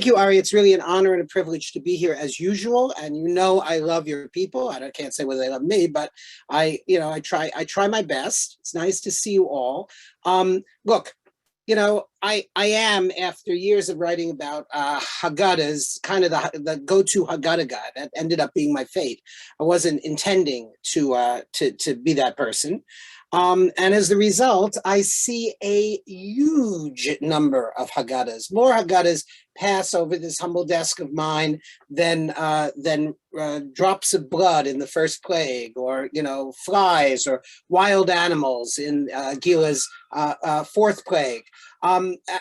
you, Ari. It's really an honor and a privilege to be here as usual. And you know, I love your people. I can't say whether they love me, but I try my best. It's nice to see you all. Look, I am, after years of writing about Haggadahs, kind of the go-to Haggadah guy. That ended up being my fate. I wasn't intending to be that person. And as the result, I see a huge number of Haggadahs. More Haggadahs pass over this humble desk of mine than drops of blood in the first plague, or flies or wild animals in Gila's fourth plague.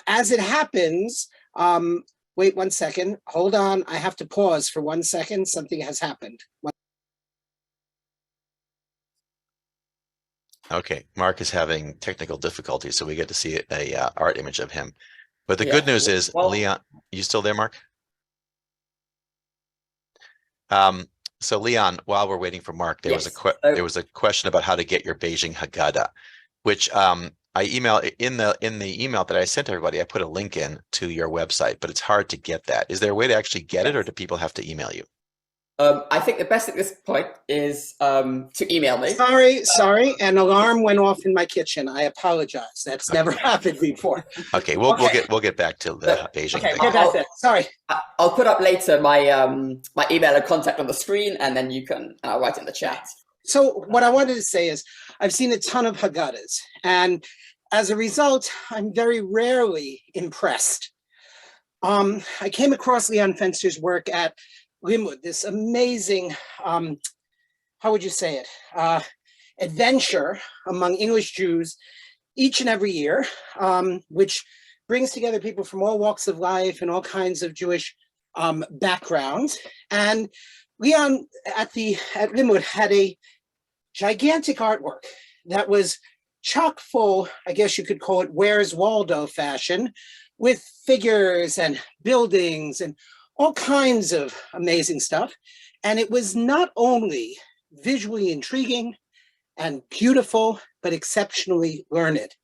As it happens, wait 1 second. Hold on. I have to pause for 1 second. Something has happened. Okay, Mark is having technical difficulties, so we get to see a art image of him. But the good news is, Leon, you still there, Mark? So Leon, while we're waiting for Mark, there was a question about how to get your Beijing Haggadah, which I email in the email that I sent everybody. I put a link in to your website, but it's hard to get that. Is there a way to actually get it, or do people have to email you? I think the best at this point is to email me. Sorry. An alarm went off in my kitchen. I apologize. That's never happened before. Okay, we'll get back to the Beijing. Okay, sorry. I'll put up later my my email and contact on the screen, and then you can write in the chat. So what I wanted to say is, I've seen a ton of Haggadahs, and as a result, I'm very rarely impressed. I came across Leon Fenster's work at Limud, this amazing, how would you say it, adventure among English Jews each and every year, which brings together people from all walks of life and all kinds of Jewish backgrounds. And Leon at Limud had a gigantic artwork that was chock full, I guess you could call it Where's Waldo fashion, with figures and buildings and all kinds of amazing stuff. And it was not only visually intriguing and beautiful, but exceptionally learned.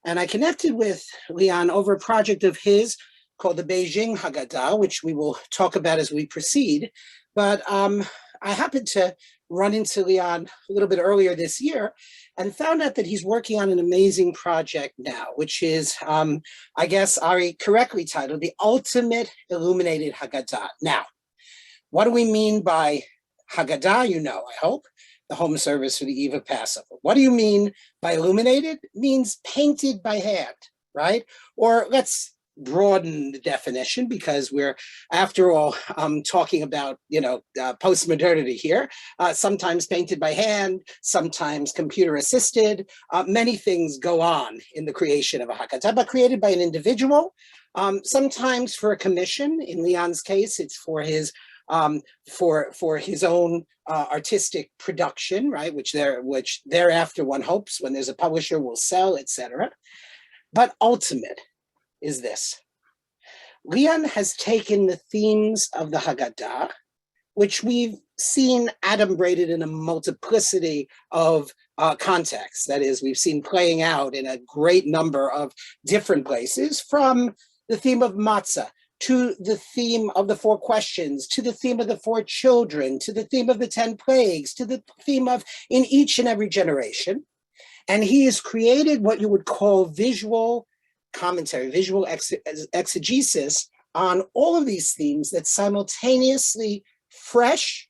And I connected with Leon over a project of his called the Beijing Haggadah, which we will talk about as we proceed. But I happened to run into Leon a little bit earlier this year and found out that he's working on an amazing project now, which is, I guess, Ari correctly titled, the Ultimate Illuminated Haggadah. Now, what do we mean by Haggadah? I hope, the home service for the eve of Passover. What do you mean by illuminated? It means painted by hand, right? Or let's broaden the definition, because we're, after all, talking about, post-modernity here. Sometimes painted by hand, sometimes computer assisted. Many things go on in the creation of a Haggadah, but created by an individual, sometimes for a commission. In Leon's case, it's for his for his own artistic production, right? Which thereafter, one hopes, when there's a publisher, will sell, etc. But ultimate is this. Leon has taken the themes of the Haggadah, which we've seen adumbrated in a multiplicity of contexts. That is, we've seen playing out in a great number of different places, from the theme of Matzah, to the theme of the 4 questions, to the theme of the 4 children, to the theme of the 10 plagues, to the theme of in each and every generation. And he has created what you would call visual commentary, visual exegesis on all of these themes that's simultaneously fresh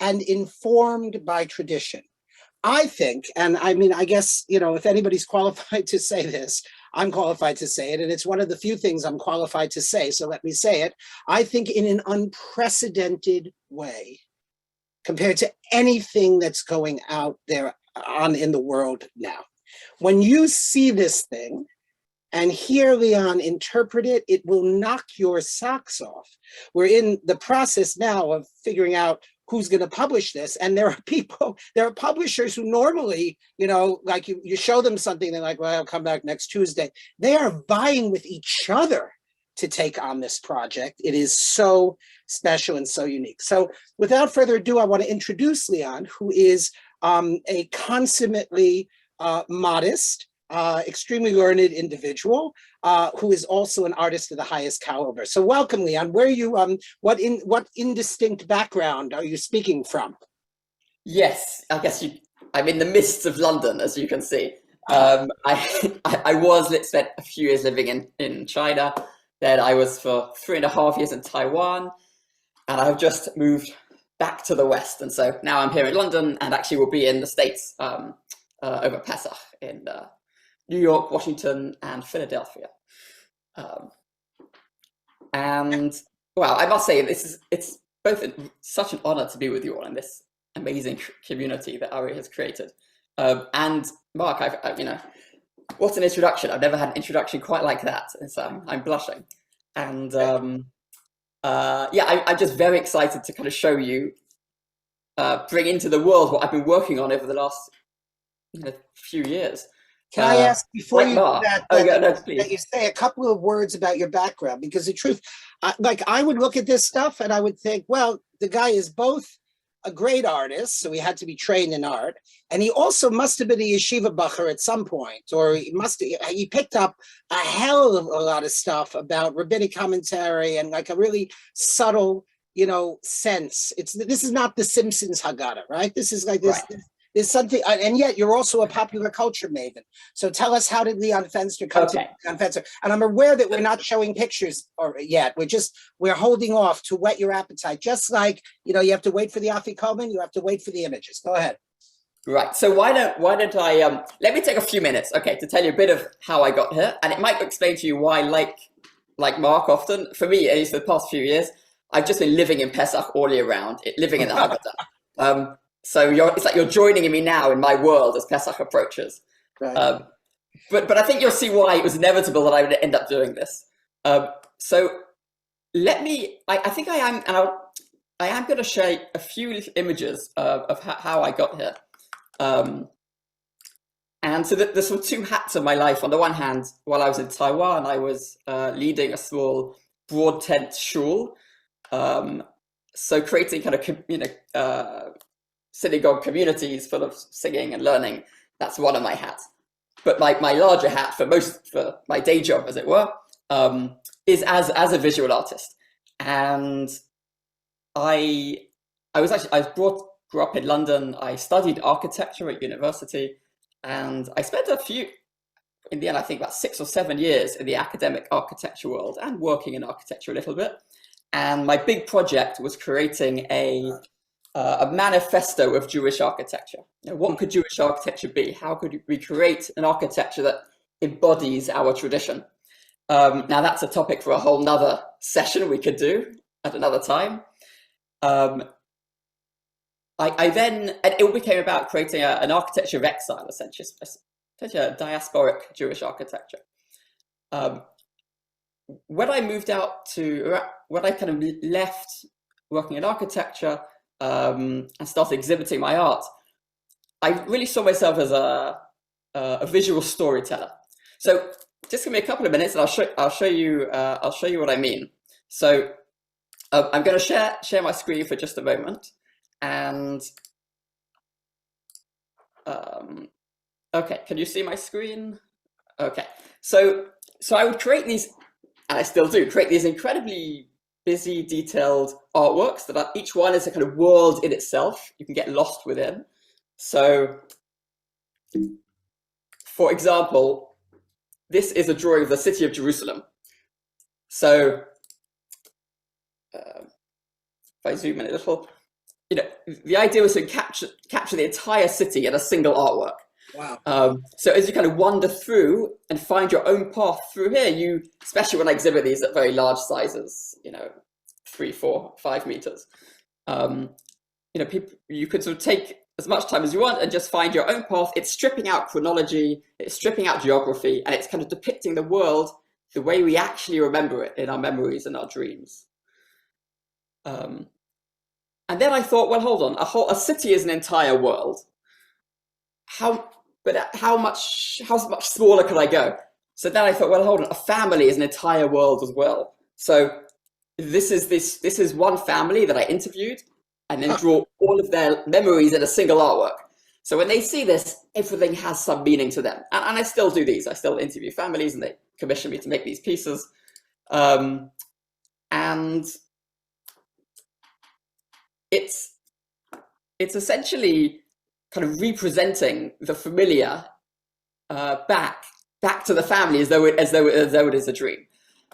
and informed by tradition. I think, and I mean, I guess, if anybody's qualified to say this, I'm qualified to say it, and it's one of the few things I'm qualified to say, so let me say it. I think in an unprecedented way, compared to anything that's going out there on in the world now. When you see this thing, and hear Leon interpret it, it will knock your socks off. We're in the process now of figuring out who's going to publish this. And there are publishers who normally, like you show them something, they're like, well, I'll come back next Tuesday. They are vying with each other to take on this project. It is so special and so unique. So without further ado, I want to introduce Leon, who is a consummately modest, extremely learned individual who is also an artist of the highest caliber. So welcome, Leon. Where are you, what indistinct background are you speaking from? Yes, I guess I'm in the midst of London, as you can see. I spent a few years living in China. Then I was for 3.5 years in Taiwan, and I've just moved back to the West. And so now I'm here in London, and actually will be in the States over Pesach in New York, Washington, and Philadelphia. And well, I must say it's both such an honor to be with you all in this amazing community that Ari has created. And Mark, what an introduction! I've never had an introduction quite like that, and so I'm blushing. And yeah, I'm just very excited to kind of show you, bring into the world what I've been working on over the last few years. Can I ask before you do that you say a couple of words about your background? Because the truth, I would look at this stuff and I would think, well, the guy is both a great artist, so he had to be trained in art, and he also must have been a yeshiva bacher at some point, or he picked up a hell of a lot of stuff about rabbinic commentary and like a really subtle, sense. This is not the Simpsons Haggadah, right? This is like this. Right. There's something, and yet you're also a popular culture maven. So tell us, how did Leon Fenster come to Leon Fenster? And I'm aware that we're not showing pictures yet. We're holding off to whet your appetite. Just like, you have to wait for the afikomen, you have to wait for the images. Go ahead. Right. So why don't I, let me take a few minutes, to tell you a bit of how I got here. And it might explain to you why, like Mark often, for me, at least for the past few years, I've just been living in Pesach all year round, living in the Haggadah. So it's like you're joining me now in my world as Pesach approaches. Right. But I think you'll see why it was inevitable that I would end up doing this. So let me, I think I am, and I am going to share a few images of how I got here. And so there's sort of two hats of my life. On the one hand, while I was in Taiwan, I was leading a small broad tent shul. So creating kind of, synagogue communities full of singing and learning. That's one of my hats. But my larger hat for my day job, as it were, is as a visual artist. And I grew up in London. I studied architecture at university, and I spent in the end, I think about 6 or 7 years in the academic architecture world and working in architecture a little bit. And my big project was creating a manifesto of Jewish architecture. What could Jewish architecture be? How could we create an architecture that embodies our tradition? Now that's a topic for a whole nother session we could do at another time. It all became about creating an architecture of exile, essentially a diasporic Jewish architecture. When I moved out when I kind of left working in architecture, and started exhibiting my art, I really saw myself as a visual storyteller. So just give me a couple of minutes, and I'll show you what I mean. So I'm going to share my screen for just a moment, and okay, can you see my screen? Okay, so I would create these, and I still do create these incredibly busy, detailed artworks that each one is a kind of world in itself. You can get lost within. So, for example, this is a drawing of the city of Jerusalem. So, if I zoom in a little, the idea was to capture the entire city in a single artwork. Wow. So as you kind of wander through and find your own path through here, especially when I exhibit these at very large sizes, 3, 4, 5 meters, you could sort of take as much time as you want and just find your own path. It's stripping out chronology, it's stripping out geography, and it's kind of depicting the world the way we actually remember it in our memories and our dreams. And then I thought, well, hold on, a city is an entire world. How much smaller could I go? So then I thought, well, hold on, a family is an entire world as well. So this is one family that I interviewed and then draw all of their memories in a single artwork. So when they see this, everything has some meaning to them. And I still do these. I still interview families and they commission me to make these pieces. And it's essentially kind of representing the familiar back to the family as though it is a dream.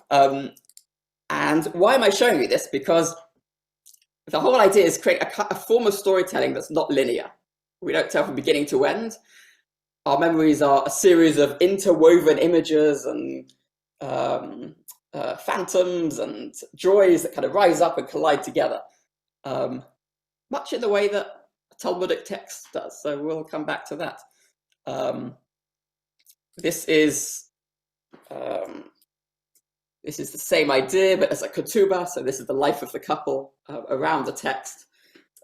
And why am I showing you this? Because the whole idea is create a form of storytelling that's not linear. We don't tell from beginning to end. Our memories are a series of interwoven images and phantoms and joys that kind of rise up and collide together, much in the way that a Talmudic text does. So we'll come back to that. This is the same idea, but as a ketubah. So this is the life of the couple around the text,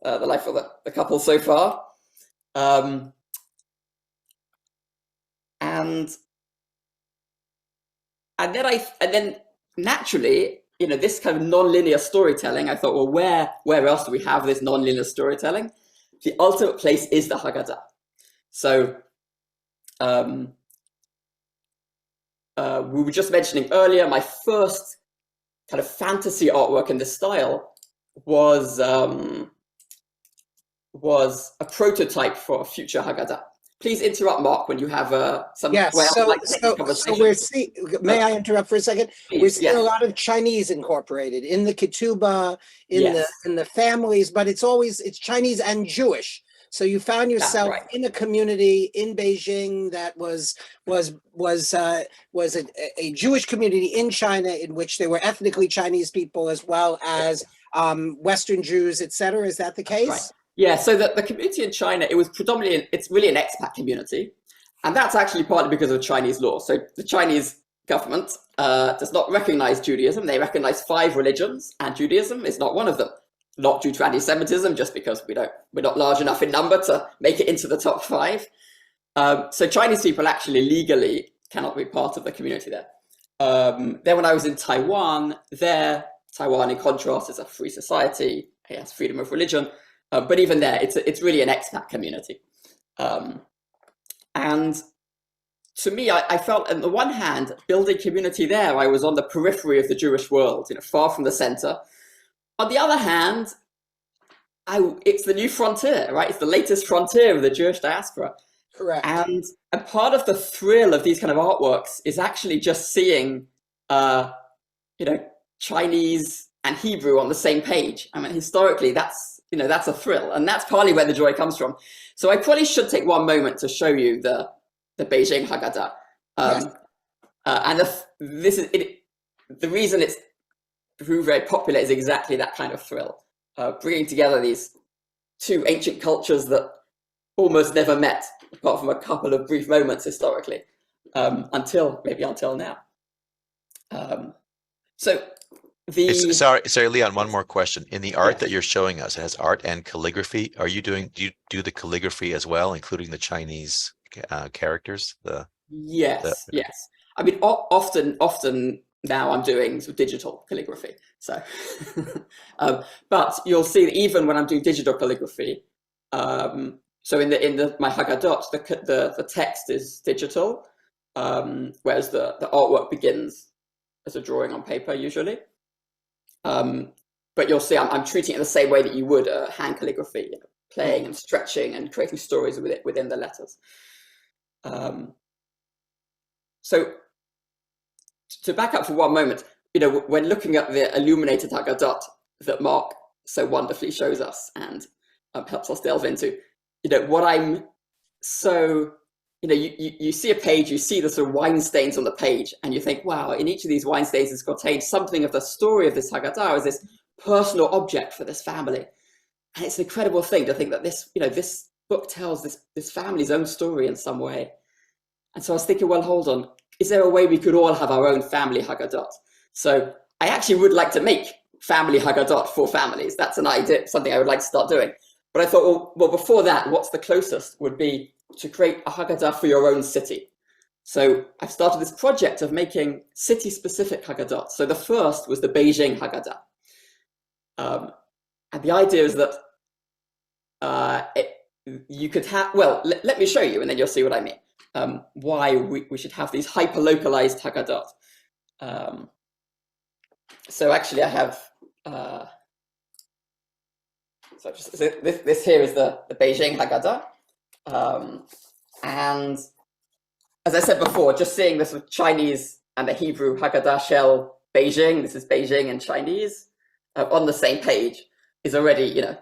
the life of the couple so far. And then naturally, this kind of non-linear storytelling, I thought, well, where else do we have this non-linear storytelling? The ultimate place is the Haggadah. So we were just mentioning earlier, my first kind of fantasy artwork in this style was a prototype for a future Haggadah. Please interrupt, Mark, when you have some. Yes. So we're seeing. May I interrupt for a second? Please, we're seeing yes. a lot of Chinese incorporated in the ketubah, in Yes. the families, but it's Chinese and Jewish. So you found yourself right. in a community in Beijing that was a Jewish community in China, in which there were ethnically Chinese people as well as Western Jews, etc. Is that the case? Right. Yeah, so the community in China, it's really an expat community. And that's actually partly because of Chinese law. So the Chinese government does not recognize Judaism. They recognize 5 religions, and Judaism is not one of them. Not due to anti-Semitism, just because we're not large enough in number to make it into the top 5. So Chinese people actually legally cannot be part of the community there. Then when I was in Taiwan, Taiwan in contrast is a free society. It has freedom of religion. But even there, it's really an expat community. And to me, I felt, on the one hand, building community there, I was on the periphery of the Jewish world, far from the center. On the other hand, it's the new frontier, right? It's the latest frontier of the Jewish diaspora. Correct. And part of the thrill of these kind of artworks is actually just seeing, Chinese and Hebrew on the same page. I mean, historically, that's a thrill, and that's partly where the joy comes from. So I probably should take one moment to show you the Beijing Haggadah. Yes. And the reason it's proved very popular is exactly that kind of thrill, bringing together these 2 ancient cultures that almost never met, apart from a couple of brief moments historically, until now. Sorry, Leon, one more question. In the art that you're showing us, it has art and calligraphy. Do you do the calligraphy as well, including the Chinese characters? Yes. I mean, often now I'm doing sort of digital calligraphy. So, but you'll see that even when I'm doing digital calligraphy, so in my Haggadot, the text is digital, whereas the artwork begins as a drawing on paper usually. But you'll see I'm treating it the same way that you would hand calligraphy, playing and stretching and creating stories with it within the letters. So to back up for one moment, when looking at the Illuminated Haggadah that Marc so wonderfully shows us and helps us delve into, what I'm so, you see a page, you see the sort of wine stains on the page, and you think, wow, in each of these wine stains is contained something of the story of this Haggadah as this personal object for this family. And it's an incredible thing to think that this book tells this family's own story in some way. And so I was thinking, well, hold on, is there a way we could all have our own family Haggadot? So I actually would like to make family Haggadot for families. That's an idea, something I would like to start doing. But I thought, well, before that, what's the closest would be to create a Haggadah for your own city. So I've started this project of making city-specific Haggadot. So the first was the Beijing Haggadah. And the idea is that you could have, well, let me show you, and then you'll see what I mean. Why we should have these hyper-localized Haggadot. So actually I have, this here is the Beijing Haggadah. And as I said before, just seeing this with Chinese and the Hebrew Haggadah shell Beijing, this is Beijing and Chinese, on the same page is already, you know,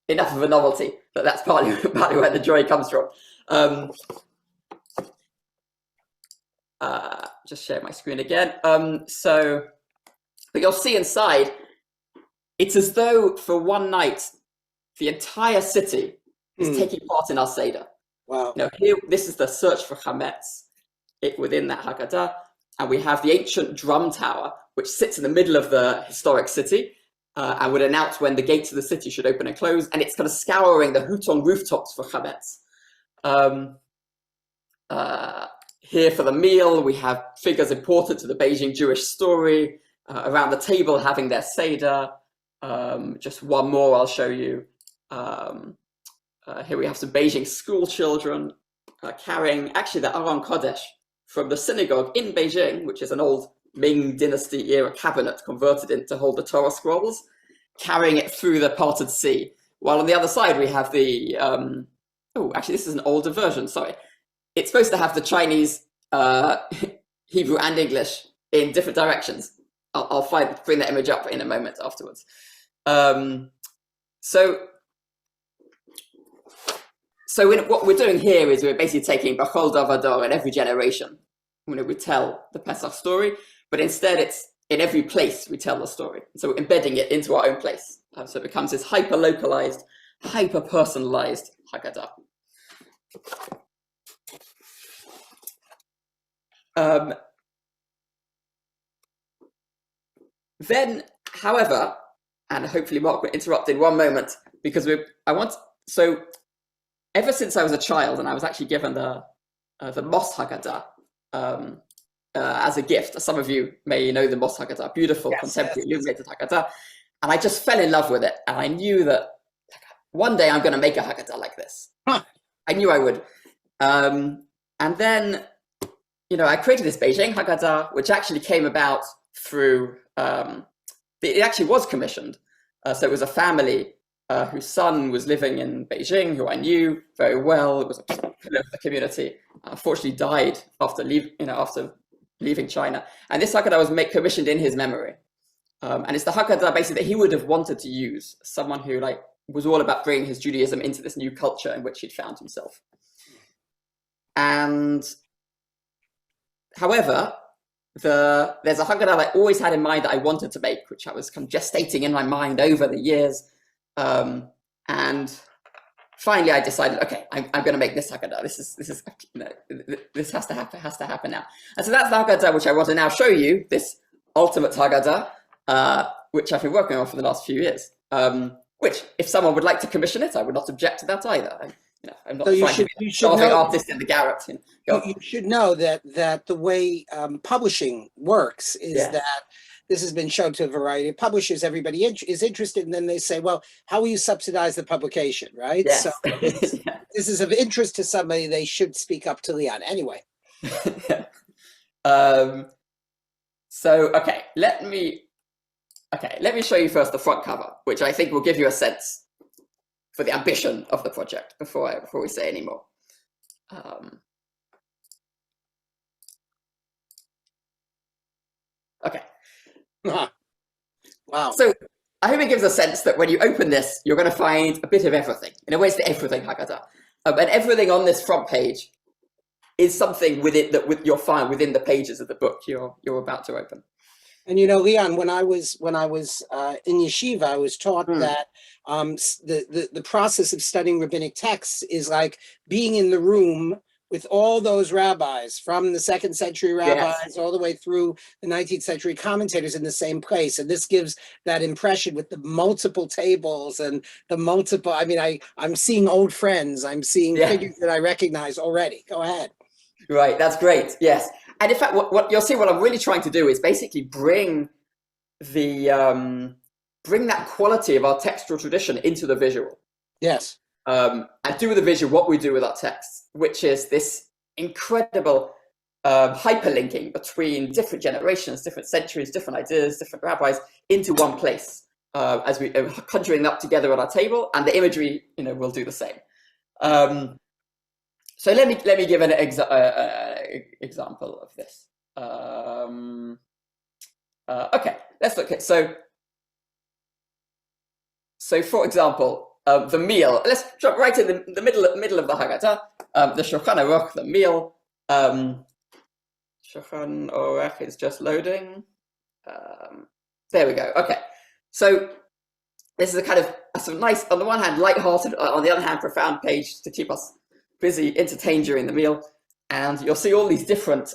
enough of a novelty, but that's partly where the joy comes from. Just share my screen again. But you'll see inside, it's as though for one night, the entire city is taking part in our Seder. Wow. You know, here, this is the search for Chametz within that Haggadah. And we have the ancient drum tower, which sits in the middle of the historic city and would announce when the gates of the city should open and close. And it's kind of scouring the Hutong rooftops for Chametz. Here for the meal, we have figures important to the Beijing Jewish story around the table having their Seder. Just one more I'll show you. Here we have some Beijing school children carrying actually the Aron Kodesh from the synagogue in Beijing, which is an old Ming Dynasty era cabinet converted into hold the Torah scrolls, carrying it through the parted sea. While on the other side we have the, oh, actually this is an older version, sorry. It's supposed to have the Chinese, Hebrew and English in different directions. I'll bring that image up in a moment afterwards. So what we're doing here is we're basically taking B'chol Davador in every generation. You know, we tell the Pesach story, but instead it's in every place we tell the story. So we're embedding it into our own place. So it becomes this hyper-localized, hyper-personalized Haggadah. Then, however, and hopefully Mark will interrupt in one moment, because so ever since I was a child, and I was actually given the Moss Haggadah as a gift. Some of you may know the Moss Haggadah, beautiful, yes, contemporary, illuminated Haggadah. And I just fell in love with it. And I knew that one day I'm going to make a Haggadah like this. Huh. I knew I would. And then, you know, I created this Beijing Haggadah, which actually came about through, it actually was commissioned. So it was a family whose son was living in Beijing, who I knew very well. It was a pillar of the community. Unfortunately, died after leaving China. And this Haggadah was commissioned in his memory. And it's the Haggadah basically that he would have wanted to use, someone who was all about bringing his Judaism into this new culture in which he'd found himself. And however, there's a Haggadah I always had in mind that I wanted to make, which I was kind of gestating in my mind over the years. And finally I decided, okay, I'm going to make this Haggadah. This has to happen now. And so that's the Haggadah which I want to now show you, this ultimate Haggadah, which I've been working on for the last few years. Which, if someone would like to commission it, I would not object to that either. I'm not trying to be a starving artist in the garret. You should know that the way publishing works is that this has been shown to a variety of publishers. Everybody is interested, and then they say, well, how will you subsidize the publication, right? Yes. So this is of interest to somebody. They should speak up to Leon. Anyway. So, let me show you first the front cover, which I think will give you a sense for the ambition of the project before we say any more. Okay. Wow. So I hope it gives a sense that when you open this, you're going to find a bit of everything. In a way, it's the everything Haggadah. And everything on this front page is something within that you'll find within the pages of the book you're about to open. And you know, Leon, when I was in yeshiva, I was taught that the process of studying rabbinic texts is like being in the room with all those rabbis, from the 2nd century rabbis all the way through the 19th century commentators in the same place. And this gives that impression with the multiple tables and the multiple, I mean, I'm seeing old friends, I'm seeing figures that I recognize already. Go ahead. Right, that's great, yes. And in fact, what you'll see, what I'm really trying to do is basically bring that quality of our textual tradition into the visual. Yes. and do with the vision what we do with our texts, which is this incredible hyperlinking between different generations, different centuries, different ideas, different rabbis into one place, as we are conjuring up together on our table, and the imagery, will do the same. So let me give an example of this. Okay, let's look at so for example, the meal. Let's jump right in the middle of the Haggadah. The Shulchan Aruch, the meal. Shulchan Aruch is just loading. There we go. Okay, so this is a kind of nice, on the one hand, light-hearted, on the other hand, profound page to keep us busy, entertained during the meal. And you'll see all these different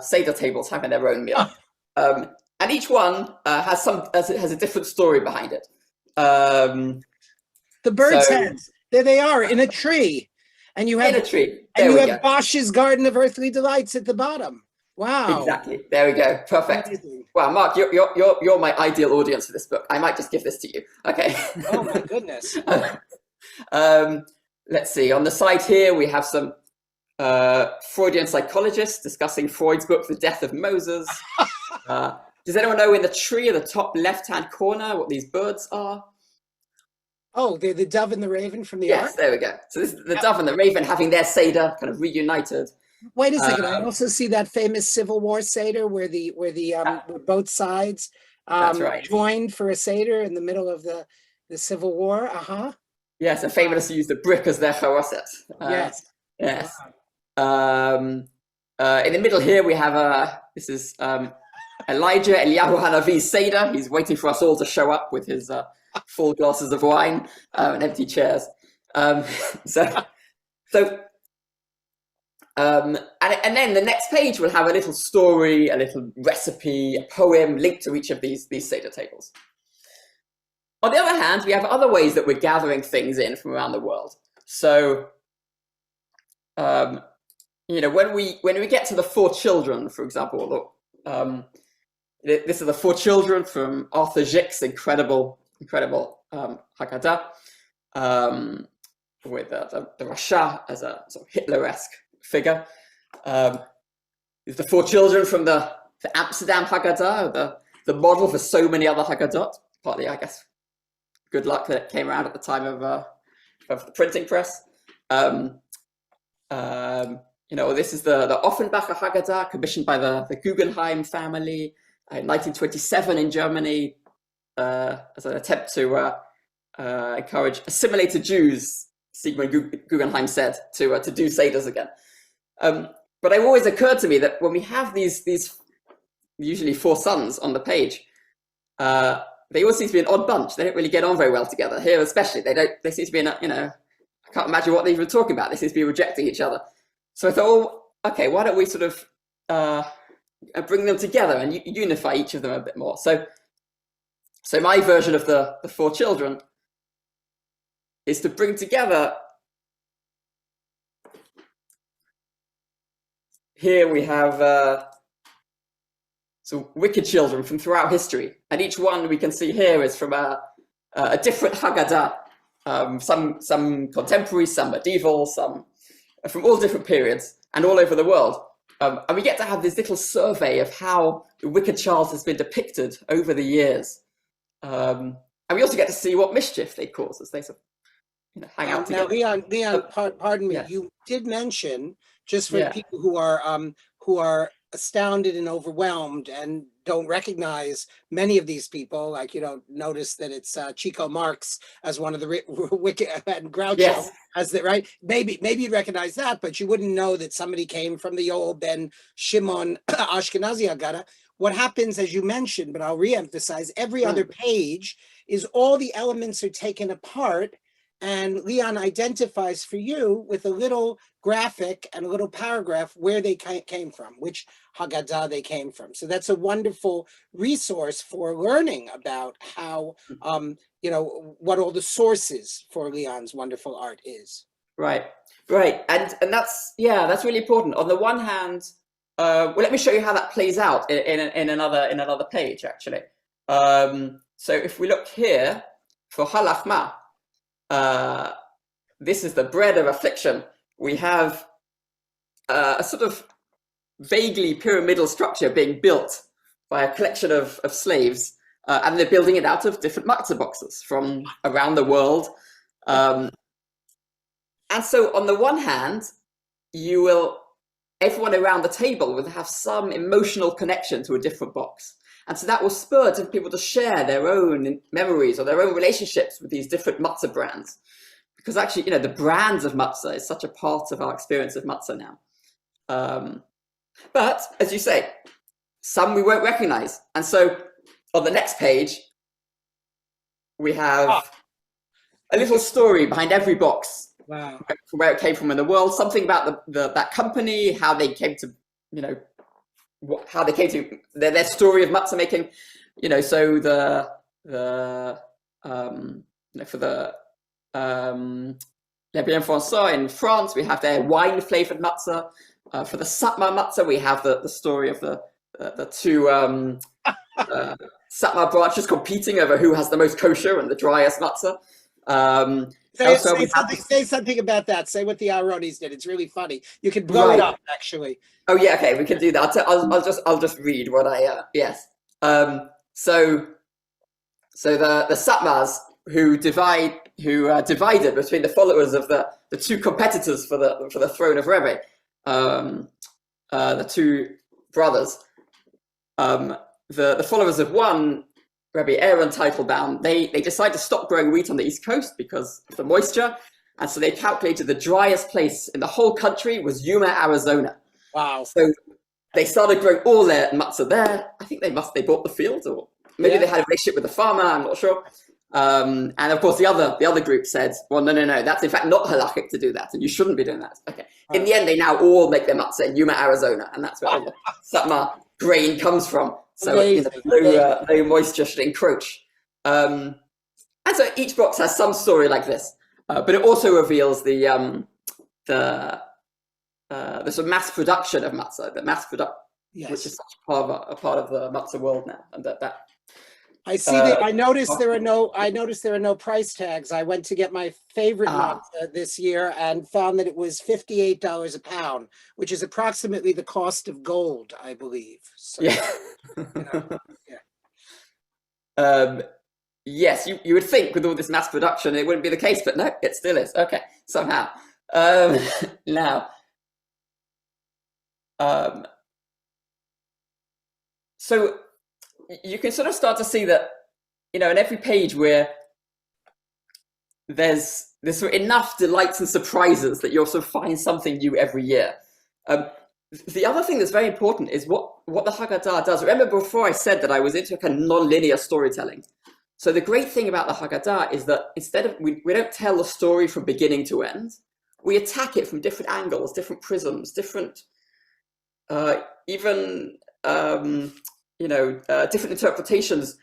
Seder tables having their own meal. And each one has a different story behind it. The bird's heads, there they are in a tree. And you have in a tree. And you have Bosch's Garden of Earthly Delights at the bottom. Wow. Exactly. There we go. Perfect. Amazing. Wow, Mark, you're my ideal audience for this book. I might just give this to you. Okay. Oh my goodness. Let's see. On the side here, we have some Freudian psychologists discussing Freud's book, The Death of Moses. Does anyone know in the tree in the top left-hand corner what these birds are? Oh, they're the dove and the raven from the Yes, ark? there we go. So this is the dove and the raven having their Seder kind of reunited. Wait a second. I also see that famous Civil War Seder where where both sides joined for a Seder in the middle of the Civil War. Yes, and famous use the brick as their charoset. Yes. Yes. In the middle here we have this is Elijah Eliyahu Hanavi's Seder. He's waiting for us all to show up with his full glasses of wine and empty chairs. And then the next page will have a little story, a little recipe, a poem linked to each of these Seder tables. On the other hand, we have other ways that we're gathering things in from around the world. So, when we get to the four children, for example, this are the four children from Arthur Szyck's incredible Haggadah, with the Rasha as a sort of Hitler-esque figure. There's the four children from the Amsterdam Haggadah, the model for so many other Haggadot. Partly, I guess, good luck that it came around at the time of the printing press. This is the Offenbacher Haggadah, commissioned by the Guggenheim family in 1927 in Germany, as an attempt to encourage assimilated Jews, Sigmund Guggenheim said, to do Seders again. But it always occurred to me that when we have these usually four sons on the page, they all seem to be an odd bunch. They don't really get on very well together. Here especially, they seem to be I can't imagine what they're even talking about. They seem to be rejecting each other. So I thought, okay, why don't we sort of bring them together and unify each of them a bit more? So my version of the four children is to bring together. Here we have some wicked children from throughout history, and each one we can see here is from a different Haggadah. Some contemporary, some medieval, some from all different periods and all over the world. And we get to have this little survey of how the wicked child has been depicted over the years. And we also get to see what mischief they cause as they sort of hang out together. Now, Leon, pardon me. Yes. You did mention, just for people who are astounded and overwhelmed and don't recognize many of these people, like you don't notice that it's Chico Marx as one of the wicked and Groucho as the right. Maybe you'd recognize that, but you wouldn't know that somebody came from the old Ben Shimon Ashkenazi Haggadah. What happens, as you mentioned, but I'll reemphasize, every other page is all the elements are taken apart, and Leon identifies for you with a little graphic and a little paragraph where they came from, which Haggadah they came from. So that's a wonderful resource for learning about how, what all the sources for Leon's wonderful art is. Right. And that's really important. On the one hand, let me show you how that plays out in another page, actually. So if we look here for halachma, this is the bread of affliction. We have a sort of vaguely pyramidal structure being built by a collection of slaves, and they're building it out of different matzah boxes from around the world. And so on the one hand, everyone around the table will have some emotional connection to a different box. And so that will spur different people to share their own memories or their own relationships with these different matzah brands. Because actually, the brands of matzah is such a part of our experience of matzah now. But as you say, some we won't recognize. And so on the next page, we have a little story behind every box. Wow. From where it came from in the world, something about that company, how they came to, their story of matzah making, so for the Leon Fenster in France, we have their wine flavored matzah. For the Satmar matzah, we have the story of the two Satmar branches competing over who has the most kosher and the driest matzah. Say something about that. Say what the Aronis did. It's really funny. You can blow it up, actually. Oh yeah, okay, we can do that. I'll just read what I yes. So the Satmars who divided between the followers of the two competitors for the throne of Rebbe, the two brothers, the followers of one, Rabbi Aaron Teitelbaum, they decided to stop growing wheat on the East Coast because of the moisture. And so they calculated the driest place in the whole country was Yuma, Arizona. Wow. So they started growing all their matzah there. I think they bought the field, or maybe they had a relationship with the farmer, I'm not sure. And of course the other group said, well, no, that's in fact not halakhic to do that, and you shouldn't be doing that. Okay. In the end, they now all make their matzah in Yuma, Arizona, and that's where all the Satmar grain comes from. So no moisture should encroach. And so each box has some story like this, but it also reveals the sort of mass production of matzah, which is such a part of the matzah world now, and that. I see that. I noticed there are no price tags. I went to get my favorite matzah this year and found that it was $58 a pound, which is approximately the cost of gold, I believe. So, yeah. Yes, you would think with all this mass production it wouldn't be the case, but no, it still is. Okay, somehow. Now, so you can sort of start to see that, in every page where there's sort of enough delights and surprises that you'll sort of find something new every year. The other thing that's very important is what the Haggadah does. Remember before I said that I was into kind of non-linear storytelling. So the great thing about the Haggadah is that instead of, we don't tell the story from beginning to end, we attack it from different angles, different prisms, different, different interpretations.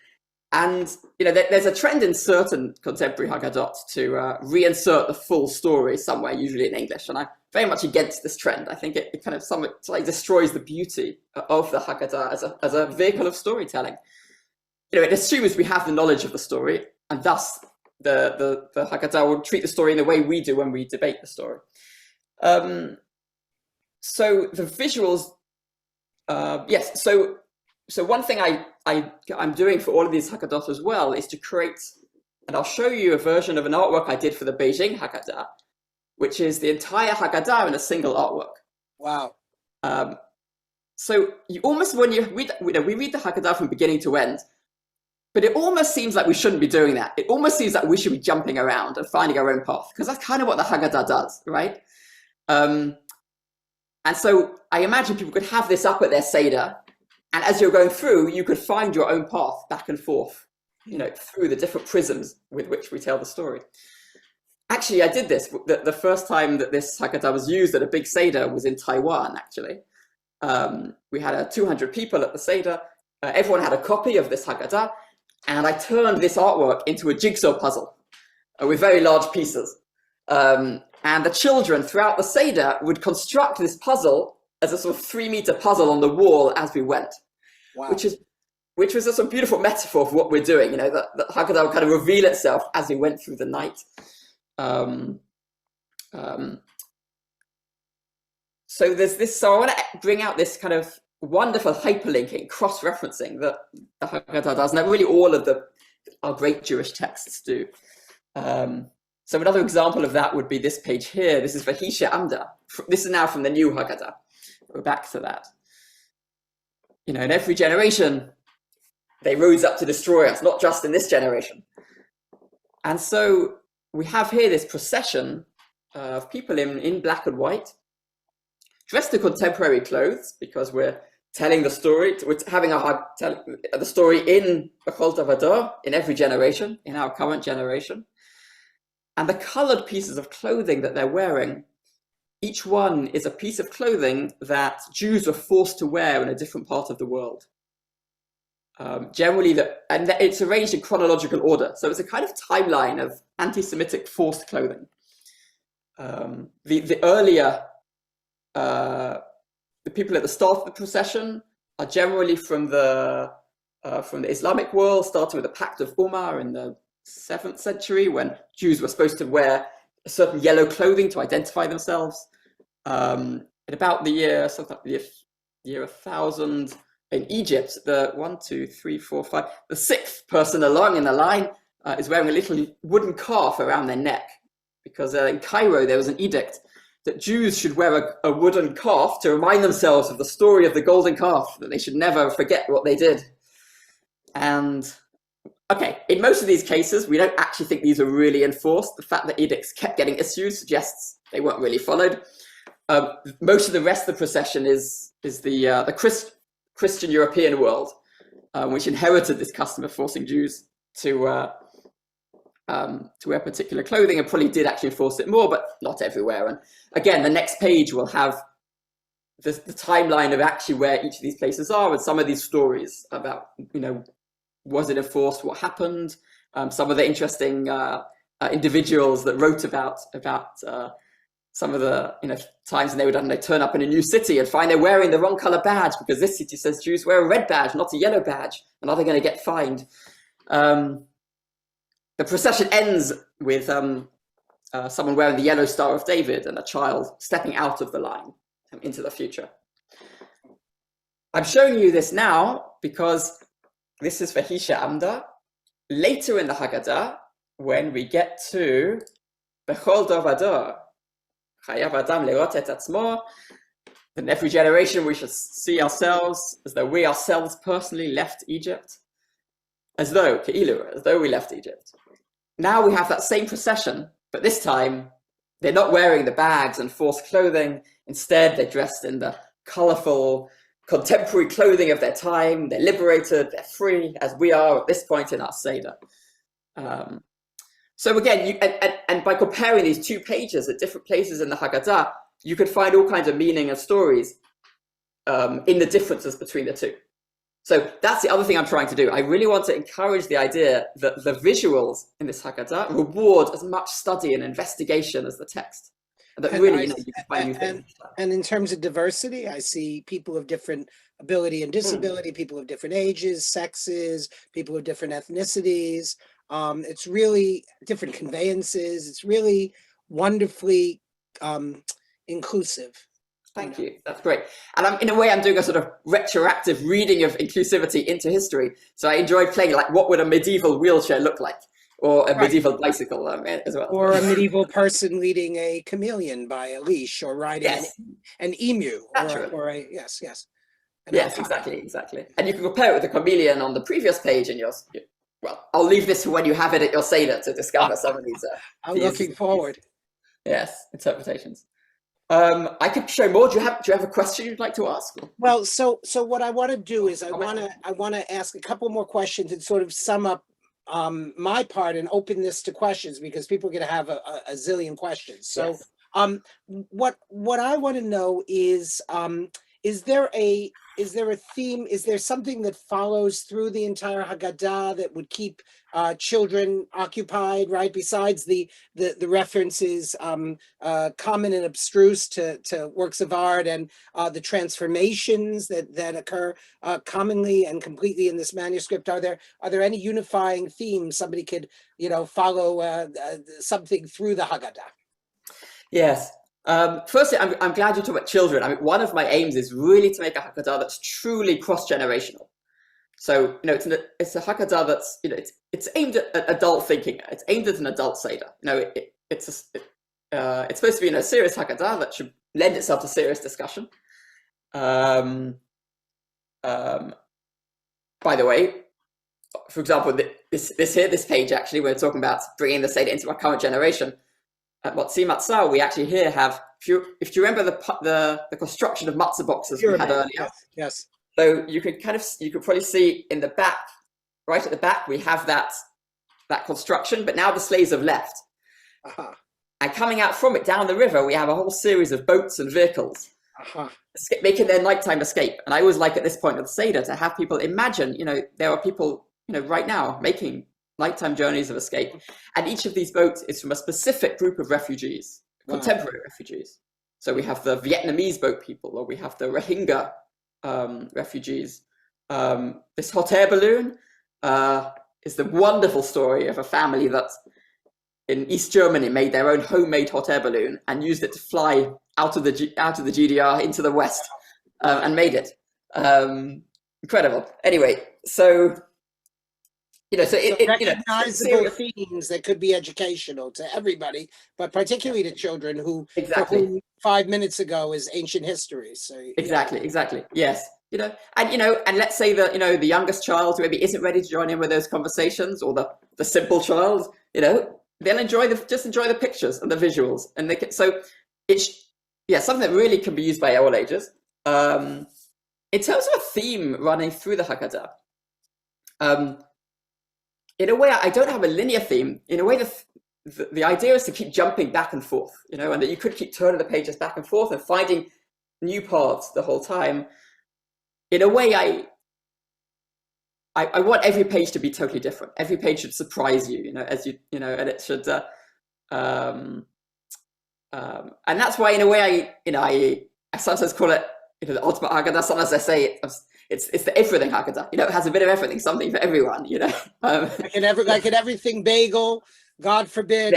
And, there's a trend in certain contemporary Haggadot to reinsert the full story somewhere, usually in English. And I'm very much against this trend. I think it kind of somewhat destroys the beauty of the Haggadah as a vehicle of storytelling. It assumes we have the knowledge of the story, and thus the Haggadah will treat the story in the way we do when we debate the story. So the visuals, yes. So one thing I'm doing for all of these Haggadot as well is to create, and I'll show you a version of an artwork I did for the Beijing Haggadah, which is the entire Haggadah in a single artwork. Wow. So you almost, when you read, we read the Haggadah from beginning to end, but it almost seems like we shouldn't be doing that. It almost seems like we should be jumping around and finding our own path, because that's kind of what the Haggadah does, right? And so I imagine people could have this up at their Seder, and as you're going through, you could find your own path back and forth, through the different prisms with which we tell the story. Actually, I did this. The first time that this Haggadah was used at a big Seder was in Taiwan, actually. We had 200 people at the Seder. Everyone had a copy of this Haggadah, and I turned this artwork into a jigsaw puzzle with very large pieces. And the children throughout the Seder would construct this puzzle as a sort of 3-meter puzzle on the wall as we went. Wow. Which was a sort of beautiful metaphor for what we're doing. The Haggadah would kind of reveal itself as we went through the night. So there's this. So I want to bring out this kind of wonderful hyperlinking, cross-referencing that the Haggadah does, and that really all of our great Jewish texts do. So another example of that would be this page here. This is Vahisha Amda. This is now from the new Haggadah. We're back to that. You know, in every generation, they rose up to destroy us, not just in this generation. And so we have here this procession of people in black and white, dressed in contemporary clothes, because we're telling the story. We're having the story in Bechol Davador, in every generation, in our current generation. And the colored pieces of clothing that they're wearing, each one is a piece of clothing that Jews were forced to wear in a different part of the world. Generally, and it's arranged in chronological order. So it's a kind of timeline of anti-Semitic forced clothing. The earlier, the people at the start of the procession are generally from the Islamic world, starting with the Pact of Umar in the 7th century, when Jews were supposed to wear a certain yellow clothing to identify themselves. At about the year 1000 in Egypt, the 6th person along in the line is wearing a little wooden calf around their neck, because in Cairo there was an edict that Jews should wear a wooden calf to remind themselves of the story of the golden calf, that they should never forget what they did. And okay, in most of these cases, we don't actually think these are really enforced. The fact that edicts kept getting issued suggests they weren't really followed. Most of the rest of the procession is the Christian European world, which inherited this custom of forcing Jews to wear particular clothing, and probably did actually enforce it more, but not everywhere. And again, the next page will have the timeline of actually where each of these places are, and some of these stories about, you know, was it enforced, what happened, some of the interesting individuals that wrote about some of the, you know, times they would turn up in a new city and find they're wearing the wrong color badge, because this city says Jews wear a red badge, not a yellow badge, and are they going to get fined? The procession ends with someone wearing the yellow Star of David and a child stepping out of the line into the future. I'm showing you this now because this is Vahisha Amda. Later in the Haggadah, when we get to Bechol Davador, Chayav Adam Le'rot et Atzmo, in every generation we should see ourselves as though we ourselves personally left Egypt, as though we left Egypt. Now we have that same procession, but this time they're not wearing the bags and forced clothing. Instead, they're dressed in the colorful contemporary clothing of their time. They're liberated, they're free, as we are at this point in our Seder. So again, and by comparing these two pages at different places in the Haggadah, you could find all kinds of meaning and stories in the differences between the two. So that's the other thing I'm trying to do. I really want to encourage the idea that the visuals in this Haggadah reward as much study and investigation as the text. And that really, you can find new things. And in terms of diversity, I see people of different ability and disability, people of different ages, sexes, people of different ethnicities. It's really different conveyances. It's really wonderfully inclusive. Thank you. That's great. And in a way, I'm doing a sort of retroactive reading of inclusivity into history. So I enjoyed playing, like, what would a medieval wheelchair look like? Or a medieval bicycle as well. Or a medieval person leading a chameleon by a leash, or riding an emu. Yes, exactly. And you can compare it with the chameleon on the previous page in yours. Well, I'll leave this for when you have it at your Seder to discover some of these. I'm looking forward. Yes, interpretations. I could show more. Do you have a question you'd like to ask? Well, so what I want to do is I want to ask a couple more questions and sort of sum up my part and open this to questions, because people are going to have a zillion questions. So what I want to know is there a theme? Is there something that follows through the entire Haggadah that would keep children occupied, right? Besides the references common and abstruse to works of art, and the transformations that occur commonly and completely in this manuscript, are there any unifying themes somebody could follow something through the Haggadah? Yes. Firstly, I'm glad you talk about children. I mean, one of my aims is really to make a Haggadah that's truly cross-generational. So, it's a Haggadah that's, it's aimed at adult thinking. It's aimed at an adult Seder. It's supposed to be a serious Haggadah that should lend itself to serious discussion. By the way, for example, this page, actually, we're talking about bringing the Seder into our current generation. At Matzah, we actually here have, if you remember the construction of Matzah boxes we had earlier. Yes. So you could probably see in the back, right at the back, we have that construction, but now the slaves have left. And coming out from it down the river, we have a whole series of boats and vehicles making their nighttime escape. And I always like at this point of the Seder to have people imagine, there are people, right now making nighttime journeys of escape. And each of these boats is from a specific group of refugees, contemporary refugees. So we have the Vietnamese boat people, or we have the Rohingya refugees. This hot air balloon is the wonderful story of a family that in East Germany made their own homemade hot air balloon and used it to fly out of the GDR into the West and made it. Incredible. Anyway, so recognizable themes that could be educational to everybody, but particularly to children who, for whom 5 minutes ago is ancient history. So exactly, yes. And let's say that the youngest child who maybe isn't ready to join in with those conversations, or the simple child, they'll enjoy the pictures and the visuals, and it's something that really can be used by all ages. In terms of a theme running through the Haggadah, in a way, I don't have a linear theme. In a way, the idea is to keep jumping back and forth, and that you could keep turning the pages back and forth and finding new parts the whole time. In a way, I want every page to be totally different. Every page should surprise you, and it should. And that's why, in a way, I sometimes call it, the ultimate Haggadah. Sometimes I say it's the everything Haggadah. It has a bit of everything, something for everyone. Like an everything bagel. God forbid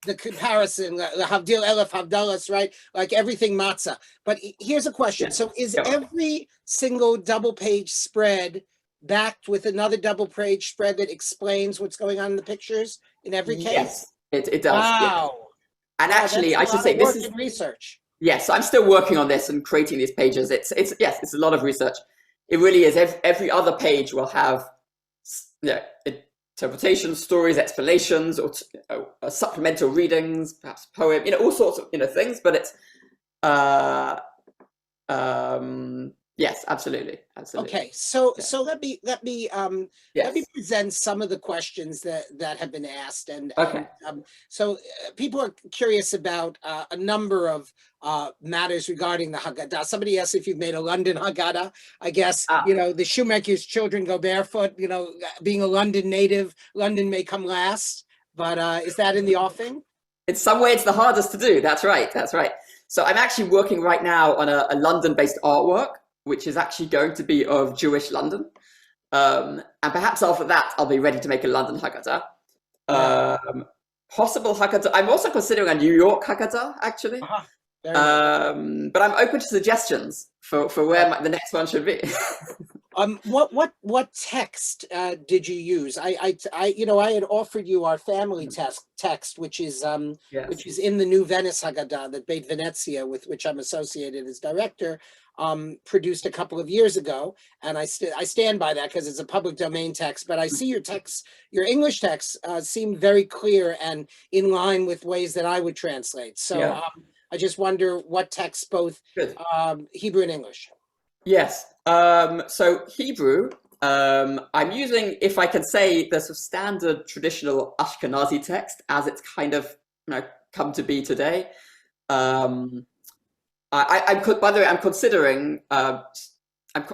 the comparison, the Havdil Elef Havdalas, right? Like everything matzah. But here's a question: so is every single double page spread backed with another double page spread that explains what's going on in the pictures in every case? Yes, it does. Wow. Yeah. And actually, I should say this is research. Yes, I'm still working on this and creating these pages. It's a lot of research. It really is. Every other page will have interpretations, stories, explanations, or supplemental readings, perhaps poem, all sorts of things. But it's yes, absolutely. Okay, so let me present some of the questions that have been asked, and so people are curious about a number of matters regarding the Haggadah. Somebody asked if you've made a London Haggadah. I guess the shoemaker's children go barefoot. Being a London native, London may come last, but is that in the offing? In some way, it's the hardest to do. That's right. So I'm actually working right now on a London-based artwork, which is actually going to be of Jewish London. And perhaps after that, I'll be ready to make a London Haggadah. Possible Haggadah. I'm also considering a New York Haggadah, actually. But I'm open to suggestions for where the next one should be. What text did you use? I had offered you our family text, which is in the new Venice Haggadah that Beit Venezia, with which I'm associated as director, produced a couple of years ago, and I stand by that because it's a public domain text. But I see your text, your English text, seem very clear and in line with ways that I would translate. So I just wonder what texts, both Hebrew and English. Yes. So Hebrew, I'm using, if I can say, the sort of standard traditional Ashkenazi text as it's kind of come to be today. By the way, I'm considering I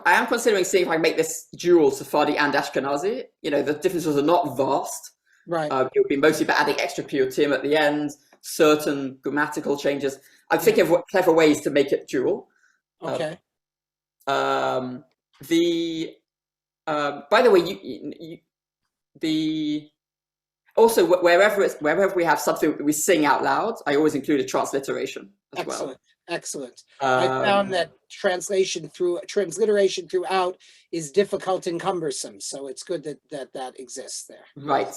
am considering seeing if I can make this dual Sephardi and Ashkenazi. The differences are not vast. Right. It would be mostly about adding extra piyutim at the end, certain grammatical changes. I'm thinking of clever ways to make it dual. Okay. By the way, Also, wherever we have something that we sing out loud, I always include a transliteration as well. Excellent. I found that transliteration throughout is difficult and cumbersome, so it's good that exists there. Right.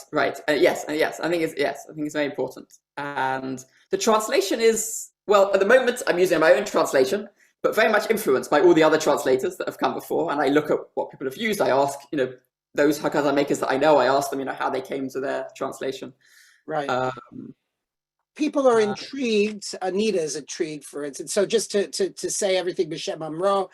Yes. I think it's very important. And the translation is, well, at the moment I'm using my own translation, but very much influenced by all the other translators that have come before. And I look at what people have used. I ask, those Haggadah makers that I know, I ask them, how they came to their translation. Right. People are intrigued. Anita is intrigued, for instance. So just to say everything B'Shem Amro,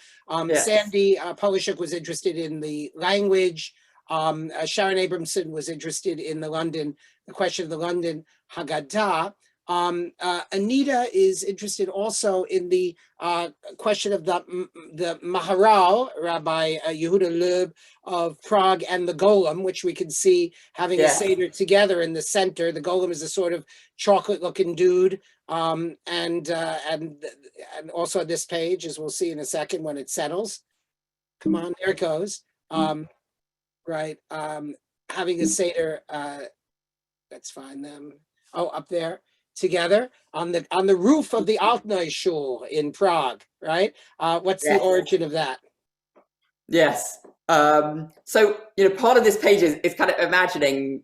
Sandy Polishuk was interested in the language. Sharon Abramson was interested in the question of the London Haggadah. Anita is interested also in the question of the Maharal, Rabbi Yehuda Leib of Prague, and the golem, which we can see having a Seder together in the center. The golem is a sort of chocolate-looking dude, and also on this page, as we'll see in a second when it settles. Come on, there it goes. Right, having a Seder. Let's find them. Oh, up there. Together on the roof of the Altneu Shul in Prague, right? What's the origin of that? Yes. So part of this page is kind of imagining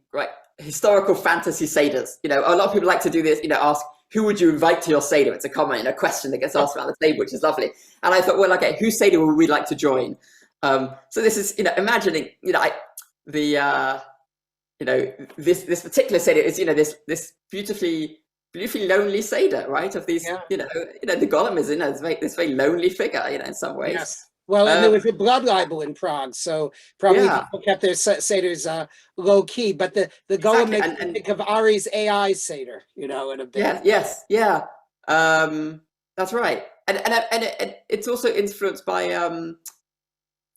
historical fantasy seders. A lot of people like to do this. Ask who would you invite to your seder? It's a common question that gets asked around the table, which is lovely. And I thought, well, okay, whose seder would we like to join? So this is imagining this particular seder is this beautifully lonely Seder, right? Of these, the golem is this very lonely figure, in some ways. Yes. Well, and there was a blood libel in Prague, so probably people kept their Seders low key. But the golem makes me think of Ari's AI Seder, in a bit. Yeah. That's right. And it's also influenced by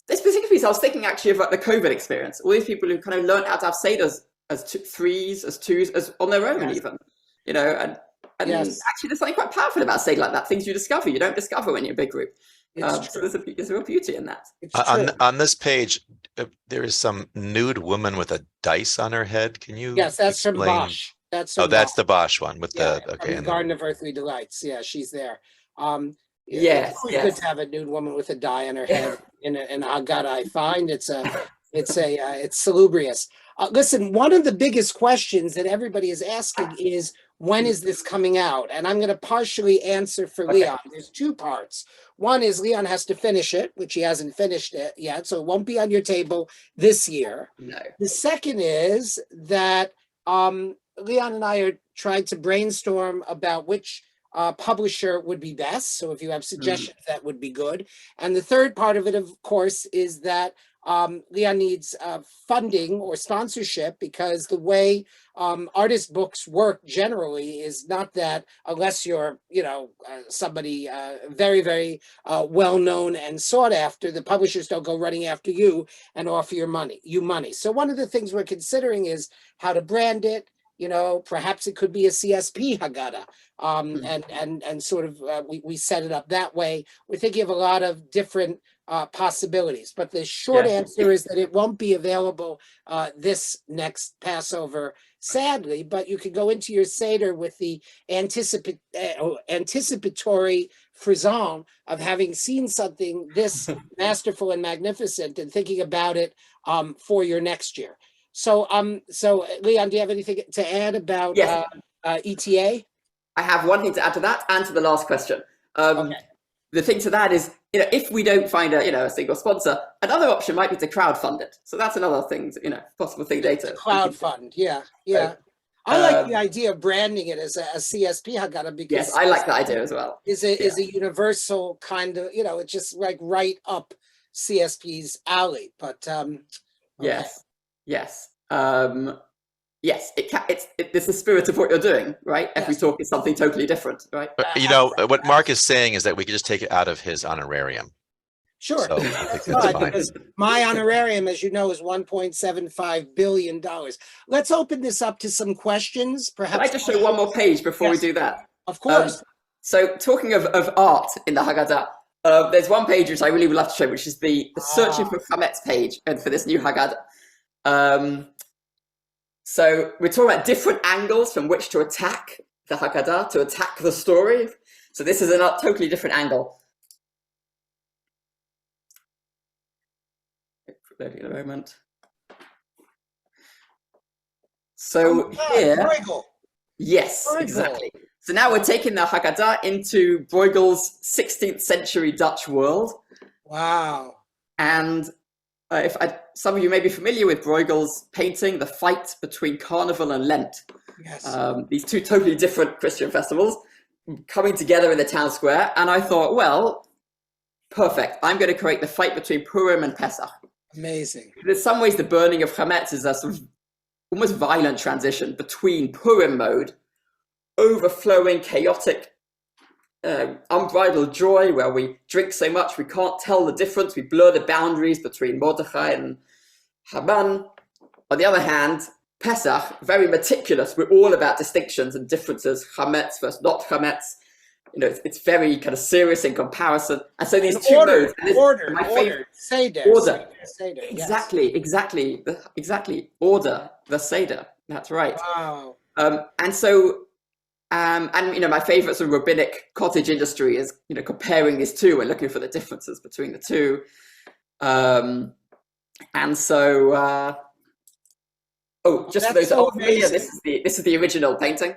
this particular piece. I was thinking actually about the COVID experience. All these people who kind of learned how to have Seders as threes, as twos, as on their own, even. And actually there's something quite powerful about Seder like that. Things you don't discover when you're a big group. So there's a real beauty in that. On this page, there is some nude woman with a dice on her head. Can you? Yes, that's from Bosch. That's the Bosch one with the Garden of Earthly Delights. Yeah, she's there. Yes, it's good to have a nude woman with a die on her head in a Haggadah. I find it's salubrious. Listen, one of the biggest questions that everybody is asking is, when is this coming out? And I'm going to partially answer for Leon. There's two parts. One is Leon has to finish it, which he hasn't finished it yet, so it won't be on your table this year. No. The second is that Leon and I are trying to brainstorm about which publisher would be best. So if you have suggestions, that would be good. And the third part of it, of course, is that Leon needs funding or sponsorship, because the way artist books work generally is not that, unless you're, somebody very, very well known and sought after, the publishers don't go running after you and offer you money. So one of the things we're considering is how to brand it. Perhaps it could be a CSP Haggadah, and sort of we set it up that way. We're thinking of a lot of different possibilities, but the short answer is that it won't be available this next Passover, sadly. But you can go into your Seder with the anticipatory frisson of having seen something this masterful and magnificent and thinking about it for your next year. So Leon, do you have anything to add about ETA? I have one thing to add to that and to the last question. The thing to that is, if we don't find a single sponsor, another option might be to crowdfund it. So that's another thing, possible thing later. Crowdfund, yeah. I like the idea of branding it as a CSP Haggadah, because yes, I like that idea as well. Is a universal kind of, it's just like right up CSP's alley. But yes. Yes, it's the spirit of what you're doing, right? Every talk is something totally different, right? But what Marc is saying is that we could just take it out of his honorarium. Sure. So that's fine. Because my honorarium, as you know, is $1.75 billion. Let's open this up to some questions. Perhaps. Can I just show one more page before we do that? Of course. So talking of art in the Haggadah, there's one page which I really would love to show, which is the searching for chametz page and for this new Haggadah. So we're talking about different angles from which to attack the Haggadah, to attack the story. So this is a totally different angle. In a moment. So here, Bruegel. yes, Bruegel. exactly. So now we're taking the Haggadah into Bruegel's 16th century Dutch world. Wow. And some of you may be familiar with Bruegel's painting, The Fight Between Carnival and Lent. Yes. These two totally different Christian festivals coming together in the town square. And I thought, well, perfect. I'm going to create the fight between Purim and Pesach. Amazing. In some ways, the burning of chametz is a sort of almost violent transition between Purim mode, overflowing, chaotic, unbridled joy, where we drink so much we can't tell the difference. We blur the boundaries between Mordechai and Haman. On the other hand, Pesach, very meticulous. We're all about distinctions and differences, chametz versus not chametz. You know, it's very kind of serious in comparison. And so these two modes. Order. Seder. Order. Seder. Exactly. Order, the Seder. That's right. Wow. And so, and you know, my favorite sort of rabbinic cottage industry is, you know, comparing these two and looking for the differences between the two. And so, just for those that aren't familiar, this is the original painting.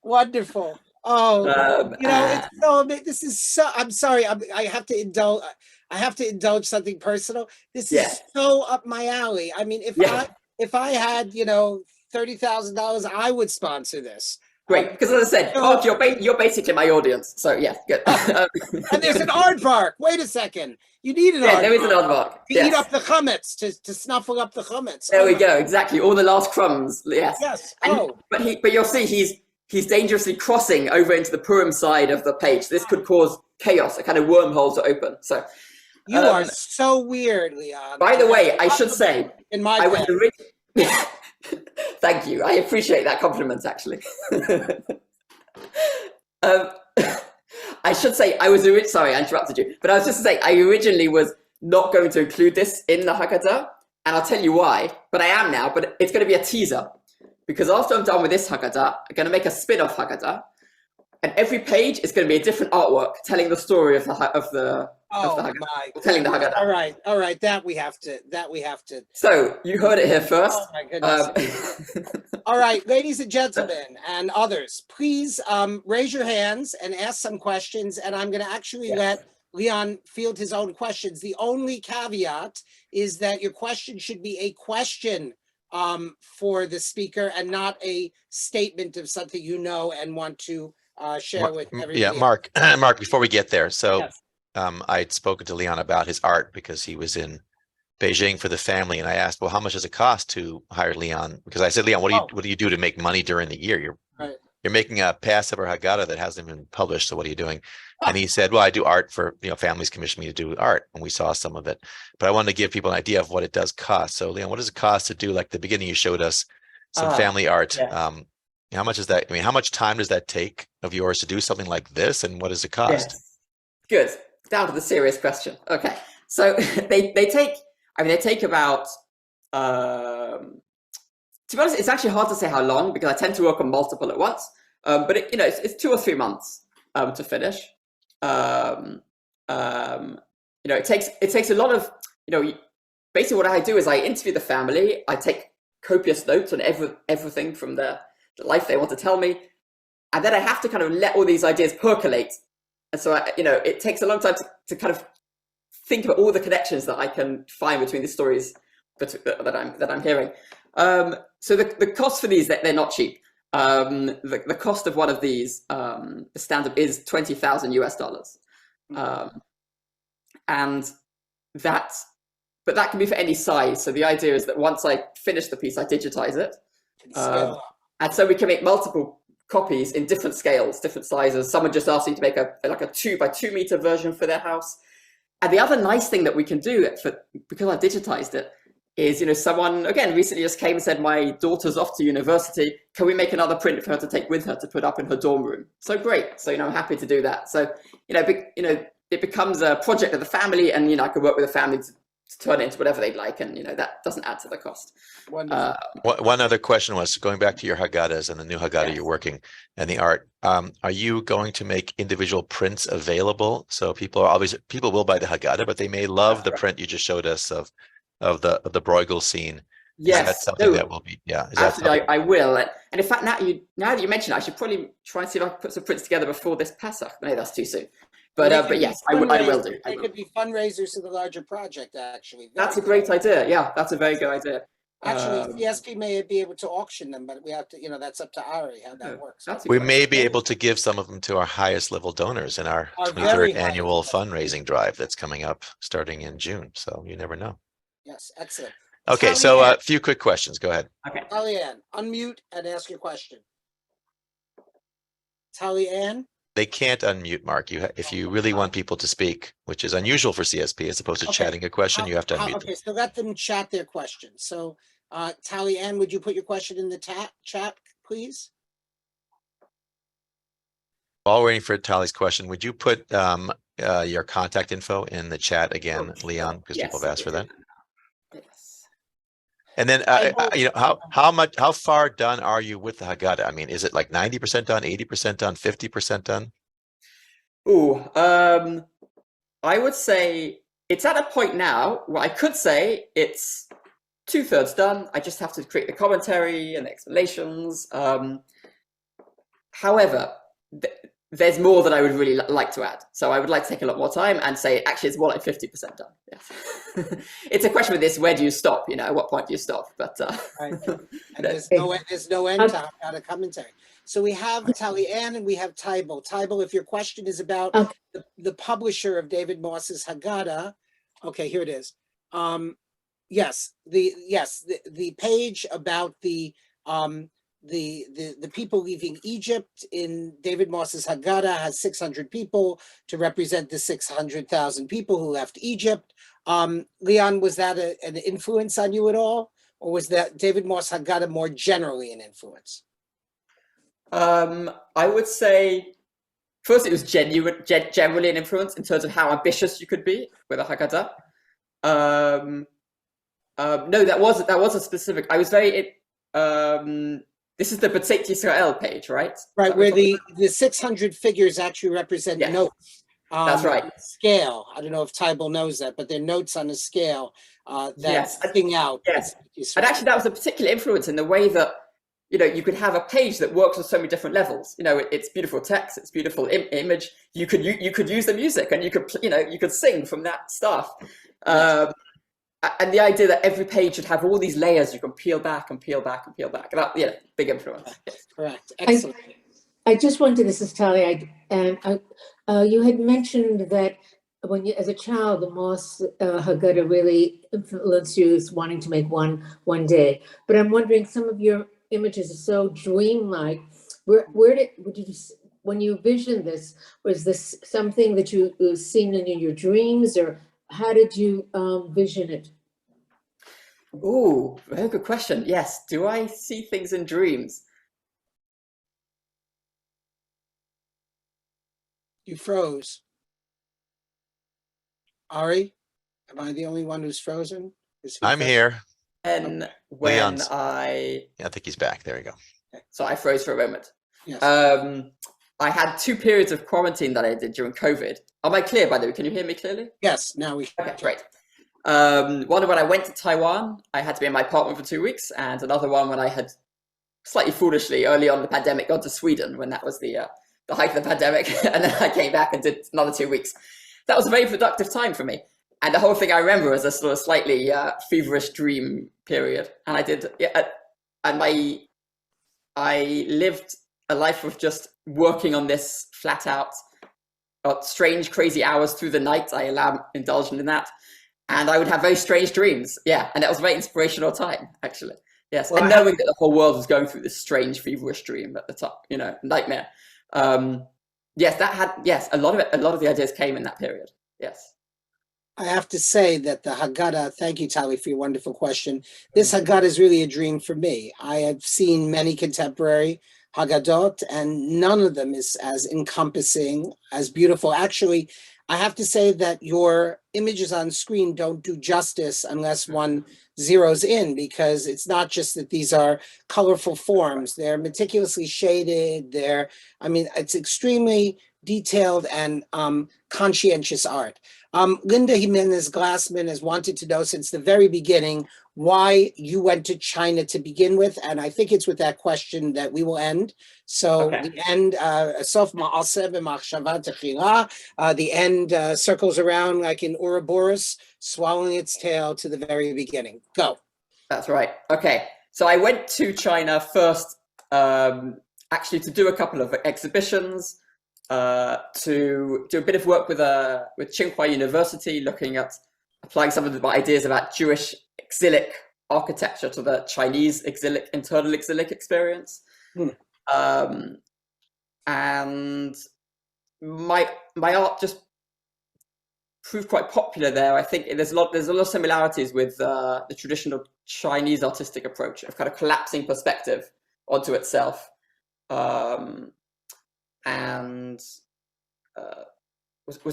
Wonderful. Oh, you know, it's so, this is so, I'm sorry, I have to indulge something personal. This is so up my alley. I mean, if I had, you know, $30,000, I would sponsor this. Great, because as I said, Mark, you're basically my audience. So yeah, good. And there's an aardvark. Wait a second. You need an aardvark. There is an aardvark. To eat up the chametz, to snuffle up the chametz. There we go. Exactly. All the last crumbs. Yes. Yes. But you'll see he's dangerously crossing over into the Purim side of the page. This could cause chaos, a kind of wormhole to open. So you are so weird, Leon. By the way, I should say, thank you. I appreciate that compliment, actually. I should say sorry, I interrupted you, but I was just to say I originally was not going to include this in the Haggadah, and I'll tell you why. But I am now. But it's going to be a teaser. Because after I'm done with this Haggadah, I'm going to make a spin-off Haggadah, and every page is going to be a different artwork telling the story of the Haggadah. Telling the Haggadah. All right. That we have to. So you heard it here first. Oh my goodness. All right, ladies and gentlemen, and others, please raise your hands and ask some questions, and I'm going to actually let Leon field his own questions. The only caveat is that your question should be a question for the speaker and not a statement of something you know and want to share with everybody. Yeah, Mark, before we get there, so I'd spoken to Leon about his art because he was in Beijing for the family, and I asked, well, how much does it cost to hire Leon? Because I said, Leon, what do you do to make money during the year? You're making a Passover Haggadah that hasn't been published, so what are you doing? And he said, well, I do art for, you know, families commission me to do art, and we saw some of it. But I wanted to give people an idea of what it does cost. So, Leon, what does it cost to do, like the beginning you showed us some family art? How much is that? I mean, how much time does that take of yours to do something like this, and what does it cost? Yes. Good. Down to the serious question. Okay. So they take about, to be honest, it's actually hard to say how long because I tend to work on multiple at once. But it's 2 or 3 months to finish. It takes a lot of, basically what I do is I interview the family. I take copious notes on everything from the life they want to tell me. And then I have to kind of let all these ideas percolate. And so, it takes a long time to kind of think about all the connections that I can find between the stories that I'm hearing. So the cost for these, they're not cheap. The cost of one of these, the stand-up is $20,000 US. But that can be for any size. So the idea is that once I finish the piece, I digitize it. And so we can make multiple copies in different scales, different sizes. Someone just asked me to make a 2 by 2 meter version for their house. And the other nice thing that we can do because I digitized it is, someone again recently just came and said, my daughter's off to university. Can we make another print for her to take with her to put up in her dorm room? So great. So, I'm happy to do that. So, it becomes a project of the family, and, I could work with the family turn it into whatever they'd like, and that doesn't add to the cost. Wonderful. One other question was, going back to your Haggadahs and the new Haggadah you're working and the art, are you going to make individual prints available? So people will buy the Haggadah, but they may love the print you just showed us of the Bruegel scene. Yes, is that something that will be? Yeah, absolutely. I will. And in fact, now that you mention it, I should probably try and see if I can put some prints together before this Pesach. Maybe that's too soon. But yes, I will do. They could be fundraisers to the larger project, actually. That's a great idea. Yeah, that's a very good idea. Actually, CSP may be able to auction them, but we have to, that's up to Ari how that works. We may be able to give some of them to our highest level donors in our 23rd annual fundraising drive that's coming up starting in June. So you never know. Yes, excellent. Okay, so a few quick questions. Go ahead. Okay. Tally-Ann, unmute and ask your question. Tally-Ann? They can't unmute, Mark. If you really want people to speak, which is unusual for CSP, as opposed to chatting a question, you have to unmute them. Okay, so let them chat their question. So, Tally-Ann, would you put your question in the chat, please? While waiting for Tally's question, would you put your contact info in the chat again, Leon, because people have asked for that? Yes. And then, how far done are you with the Haggadah? I mean, is it like 90% done, 80% done, 50% done? Ooh, I would say it's at a point now where I could say it's 2/3 done. I just have to create the commentary and the explanations. However, there's more that I would really like to add. So I would like to take a lot more time and say, actually, it's more like 50% done. Yes. It's a question with this, where do you stop? At what point do you stop? But right. And there's no end to Haggadah commentary. So we have Tally-Ann and we have Tybal. Tybal, if your question is about the publisher of David Moss's Haggadah, okay, here it is. Yes, the page about the people leaving Egypt in David Moss's Haggadah has 600 people to represent the 600,000 people who left Egypt. Leon, was that an influence on you at all? Or was that David Moss Haggadah more generally an influence? I would say, first, it was generally an influence in terms of how ambitious you could be with a Haggadah. No, that was a specific. I was very. This is the B'tzeit Yisrael page, right? Right, where the 600 figures actually represent notes. That's right. Scale. I don't know if Tybal knows that, but they're notes on a scale that's sticking out. Yes, and actually that was a particular influence in the way that, you could have a page that works on so many different levels. It's beautiful text, it's beautiful image. You could use the music, and you could sing from that stuff. And the idea that every page should have all these layers you can peel back and peel back and peel back. That, big influence. Correct. Excellent. I just wanted, this is Tally, you had mentioned that when you, as a child, the Moss Haggadah really influenced you as wanting to make one day. But I'm wondering, some of your images are so dreamlike. When you visioned this, was this something that you seen in your dreams, or how did you vision it? Oh, very good question. Yes. Do I see things in dreams? You froze. Ari, am I the only one who's frozen? I'm here. And when I think he's back. There you go. So I froze for a moment. Yes. I had 2 periods of quarantine that I did during COVID. Am I clear, by the way? Can you hear me clearly? Yes, now we Okay, great. One when I went to Taiwan, I had to be in my apartment for 2 weeks, and another one when I had slightly foolishly early on in the pandemic gone to Sweden when that was the height of the pandemic, and then I came back and did another 2 weeks. That was a very productive time for me, and the whole thing I remember as a sort of slightly feverish dream period. And I did, and I lived a life of just working on this flat out, strange, crazy hours through the night. I indulged in that. And I would have very strange dreams. Yeah. And that was a very inspirational time, actually. Yes. Well, and knowing that the whole world was going through this strange, feverish dream at the top, nightmare. Yes, a lot of the ideas came in that period. Yes. I have to say that the Haggadah, thank you, Tali, for your wonderful question. This Haggadah is really a dream for me. I have seen many contemporary Haggadot, and none of them is as encompassing, as beautiful. Actually, I have to say that your images on screen don't do justice unless one zeroes in, because it's not just that these are colorful forms. They're meticulously shaded. It's extremely detailed and conscientious art. Linda Jimenez Glassman has wanted to know since the very beginning why you went to China to begin with, and I think it's with that question that we will end. So the end, Sof Ma'aseh b'machshava techila, the end circles around like in Ouroboros, swallowing its tail to the very beginning. Go. That's right. Okay, so I went to China first, actually to do a couple of exhibitions, to do a bit of work with Tsinghua University, looking at applying some of the ideas about Jewish exilic architecture to the Chinese internal exilic experience. And my art just proved quite popular there. I think there's a lot of similarities with the traditional Chinese artistic approach of kind of collapsing perspective onto itself. Was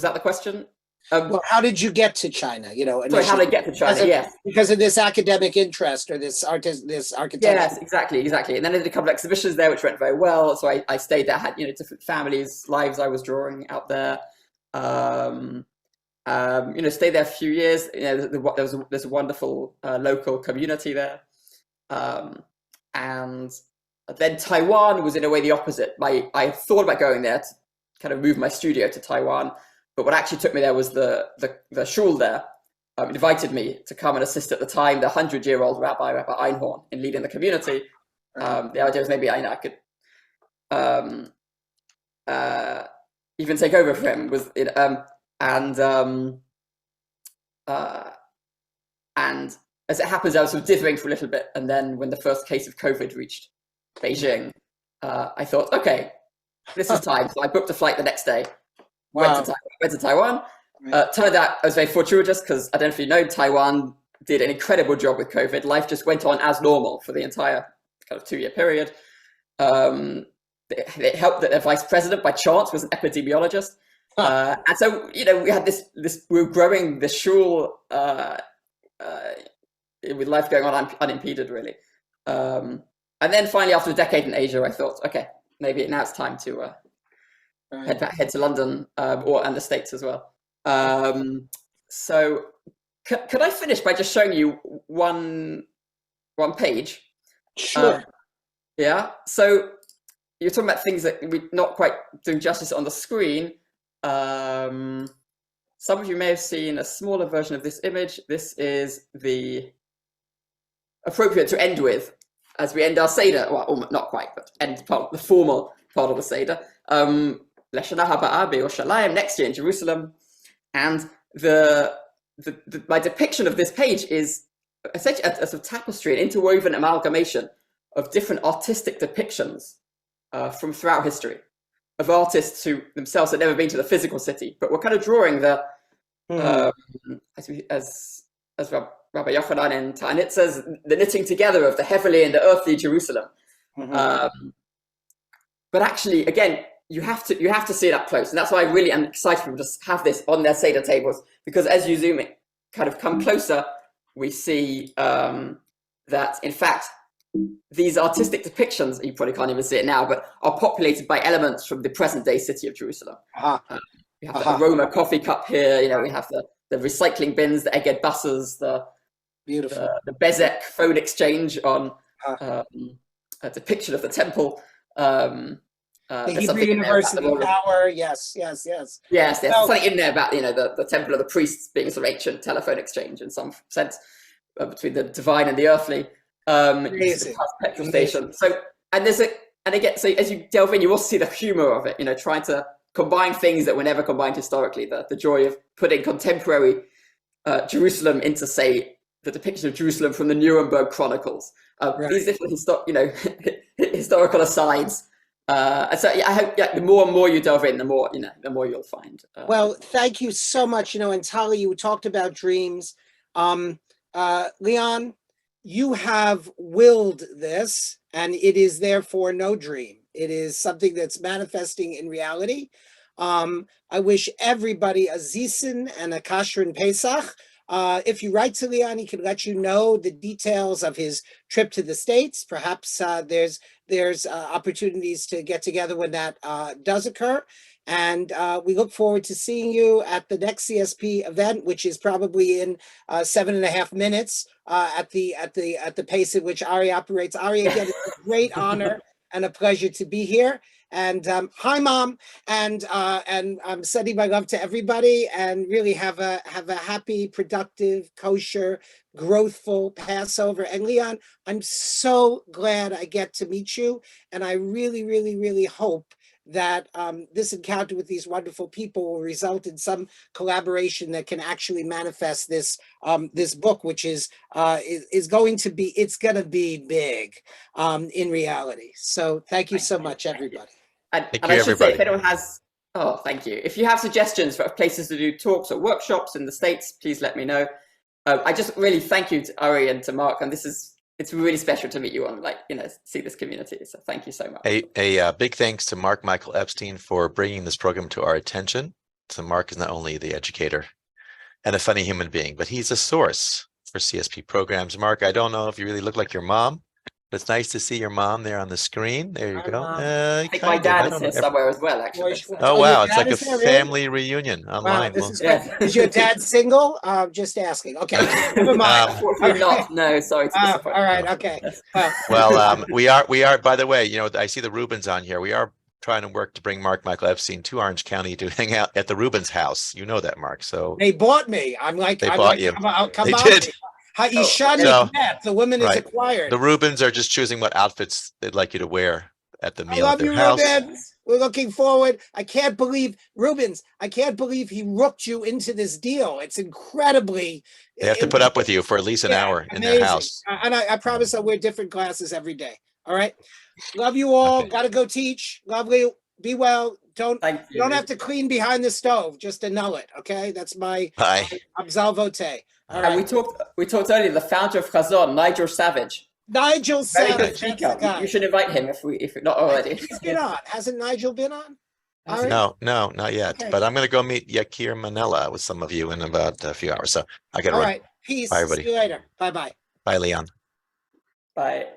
that the question? Well, how did you get to China? Sorry, how did I get to China? Yes, because of this academic interest or this architecture. Yes, exactly. And then I did a couple of exhibitions there, which went very well. So I stayed there, had different families' lives I was drawing out there. Stayed there a few years. There's a wonderful local community there, and then Taiwan was in a way the opposite. I thought about going there to kind of move my studio to Taiwan, but what actually took me there was the shul there. Invited me to come and assist at the time the 100-year-old Rabbi Einhorn, in leading the community. The idea was maybe I could even take over for him. And as it happens, I was sort of dithering for a little bit, and then when the first case of COVID reached Beijing, I thought, okay, this is time. So I booked a flight the next day. Went to Taiwan. Turned out I was very fortuitous because I don't know if you know, Taiwan did an incredible job with COVID. Life just went on as normal for the entire kind of 2-year period. It helped that their vice president, by chance, was an epidemiologist. And so, we had this we were growing the shul with life going on unimpeded, really. And then finally, after a decade in Asia, I thought, okay, maybe now it's time to head to London and the States as well. So could I finish by just showing you one page? Sure. Yeah. So you're talking about things that we're not quite doing justice on the screen. Some of you may have seen a smaller version of this image. This is the appropriate to end with as we end our Seder. Well, not quite, but end part, the formal part of the Seder. Leshana Haba'ah B'Yerushalayim, next year in Jerusalem. And my depiction of this page is essentially a sort of tapestry, an interwoven amalgamation of different artistic depictions from throughout history, of artists who themselves had never been to the physical city, but were kind of drawing the, as Rabbi Yochanan in Ta'anit says, the knitting together of the heavenly and the earthly Jerusalem. But actually, again, you have to see it up close, and that's why I really am excited for people to have this on their Seder tables, because as you zoom in, kind of come closer, we see that in fact these artistic depictions, you probably can't even see it now, but are populated by elements from the present-day city of Jerusalem. We have the aroma coffee cup here. We have the recycling bins, the Egged buses, the Bezek phone exchange on a depiction of the temple. The Hebrew University Tower, yes. Yes, there's something in there about the temple of the priests being a sort of ancient telephone exchange in some sense between the divine and the earthly. Amazing. Petrol station. So again, so as you delve in, you also see the humor of it. Trying to combine things that were never combined historically. The joy of putting contemporary Jerusalem into, say, the depiction of Jerusalem from the Nuremberg Chronicles. These different historical asides. So I hope the more and more you delve in, the more you'll find. Well, thank you so much. And Tali, you talked about dreams. Leon, you have willed this, and it is therefore no dream. It is something that's manifesting in reality. I wish everybody a Zisen and a Kashrin Pesach. If you write to Leon, he can let you know the details of his trip to the States. Perhaps there's opportunities to get together when that does occur. And we look forward to seeing you at the next CSP event, which is probably in 7.5 minutes at the pace at which Ari operates. Ari, again, it's a great honor and a pleasure to be here. And hi, Mom, and I'm sending my love to everybody, and really have a happy, productive, kosher, growthful Passover. And Leon, I'm so glad I get to meet you, and I really, really, really hope that this encounter with these wonderful people will result in some collaboration that can actually manifest this this book, which is going to be big in reality. So thank you so much, everybody. And I should say, if anyone has, thank you. If you have suggestions for places to do talks or workshops in the States, please let me know. I just really thank you to Ari and to Marc, and it's really special to meet you on, see this community. So thank you so much. A big thanks to Marc Michael Epstein for bringing this program to our attention. So Marc is not only the educator and a funny human being, but he's a source for CSP programs. Marc, I don't know if you really look like your mom, but it's nice to see your mom there on the screen. There you go. I think my dad is here somewhere as well, actually. Oh, wow. It's like a family reunion online. Wow, this is Is your dad single? Just asking. Okay. Never mind. Unfortunately not. No, sorry to disappoint. All right. Okay. Well, we are, by the way, I see the Rubens on here. We are trying to work to bring Marc Michael Epstein to Orange County to hang out at the Rubens house. You know that, Marc. So they bought me. They bought you. They did. The woman is acquired. The Rubens are just choosing what outfits they'd like you to wear at the meal I love at their you, house. Rubens. We're looking forward. I can't believe he rooked you into this deal. It's incredibly. They have to put up with you for at least an hour in their house. And I promise I'll wear different glasses every day. All right. Love you all. Okay. Gotta go teach. Lovely. Be well. You don't have to clean behind the stove. Just annul it. Okay. That's my absolvote. All right. And we talked earlier, the founder of Chazon, Nigel Savage. Nigel Very good Savage. speaker. You should invite him if not already. He's been on. Hasn't Nigel been on? No, not yet. Okay. But I'm going to go meet Yakir Manella with some of you in about a few hours. So I got to run. All right. Peace. Bye, everybody. See you later. Bye-bye. Bye, Leon. Bye.